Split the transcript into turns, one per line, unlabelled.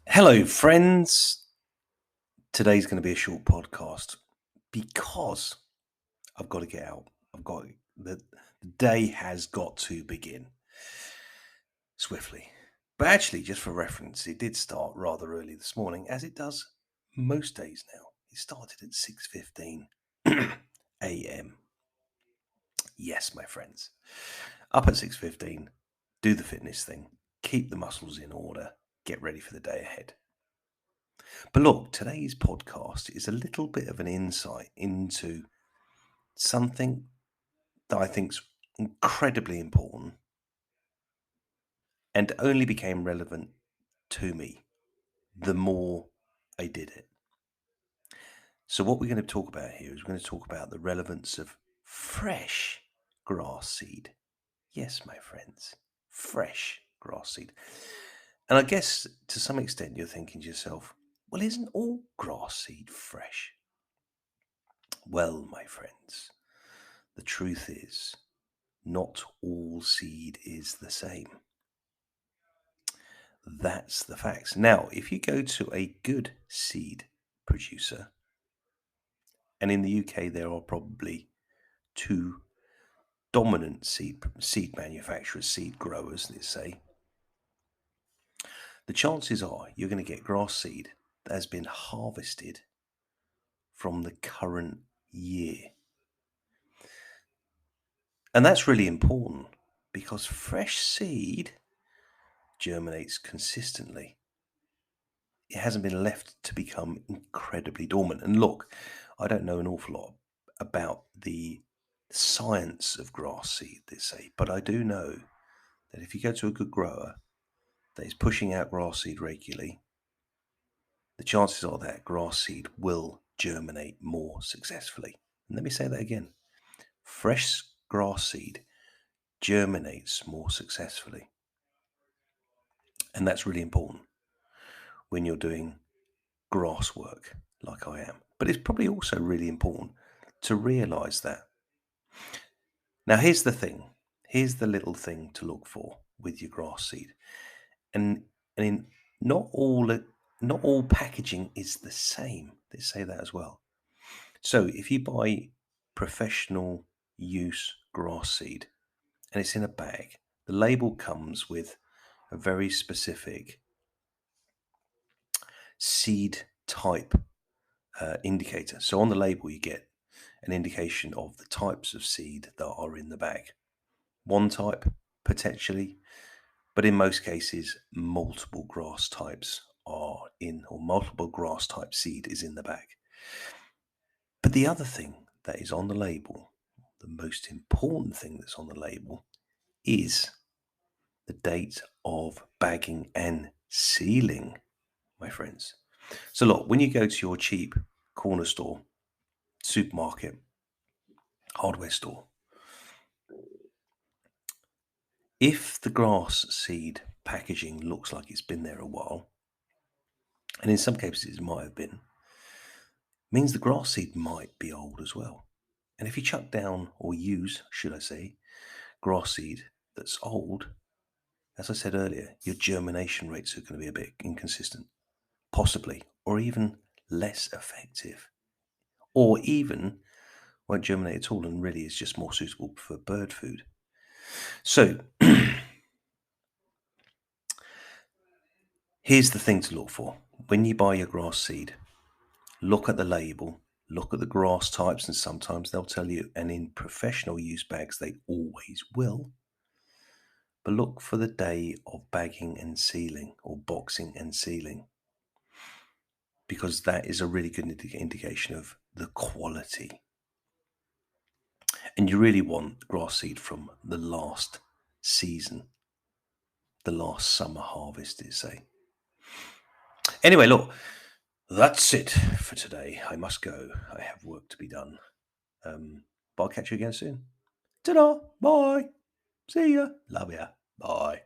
Hello, friends. Today's going to be a short podcast because I've got to get out. The day has got to begin swiftly. But actually, just for reference, it did start rather early this morning, as it does most days now. It started at 6:15 a.m. Yes, my friends. Up at 6:15, do the fitness thing, keep the muscles in order, get ready for the day ahead. But look, today's podcast is a little bit of an insight into something that I think is incredibly important and only became relevant to me the more I did it. So what we're going to talk about here is we're going to talk about the relevance of fresh grass seed. Yes, my friends, fresh grass seed. And I guess to some extent you're thinking to yourself, well, isn't all grass seed fresh? Well, my friends, the truth is, not all seed is the same. That's the facts. Now, if you go to a good seed producer, and in the UK there are probably two dominant seed manufacturers, seed growers, let's say, the chances are you're going to get grass seed that has been harvested from the current year. And that's really important because fresh seed germinates consistently. It hasn't been left to become incredibly dormant. And look, I don't know an awful lot about the science of grass seed, let's say, but I do know that if you go to a good grower that is pushing out grass seed regularly, the chances are that grass seed will germinate more successfully. And let me say that again. Fresh grass seed germinates more successfully. And that's really important when you're doing grass work like I am. But it's probably also really important to realize that. Now, here's the thing. Here's the little thing to look for with your grass seed. And in not all packaging is the same. Let's say that as well. So if you buy professional use grass seed and it's in a bag, the label comes with a very specific seed type indicator. So on the label, you get an indication of the types of seed that are in the bag. One type, potentially, but in most cases, multiple grass types are in, or multiple grass type seed is in the bag. But the other thing that is on the label, the most important thing that's on the label, is the date of bagging and sealing, my friends. So look, when you go to your cheap corner store, supermarket, hardware store, if the grass seed packaging looks like it's been there a while, and in some cases it might have been, means the grass seed might be old as well. And if you chuck down, or use, should I say, grass seed that's old, as I said earlier, your germination rates are going to be a bit inconsistent, possibly, or even less effective, or even won't germinate at all and really is just more suitable for bird food. So here's the thing to look for. When you buy your grass seed, look at the label, look at the grass types, and sometimes they'll tell you, and in professional use bags, they always will. But look for the day of bagging and sealing, or boxing and sealing, because that is a really good indication of the quality. And you really want grass seed from the last season, the last summer harvest, they say. Anyway, look, that's it for today. I must go. I have work to be done. But I'll catch you again soon. Ta-da! Bye! See ya! Love ya! Bye!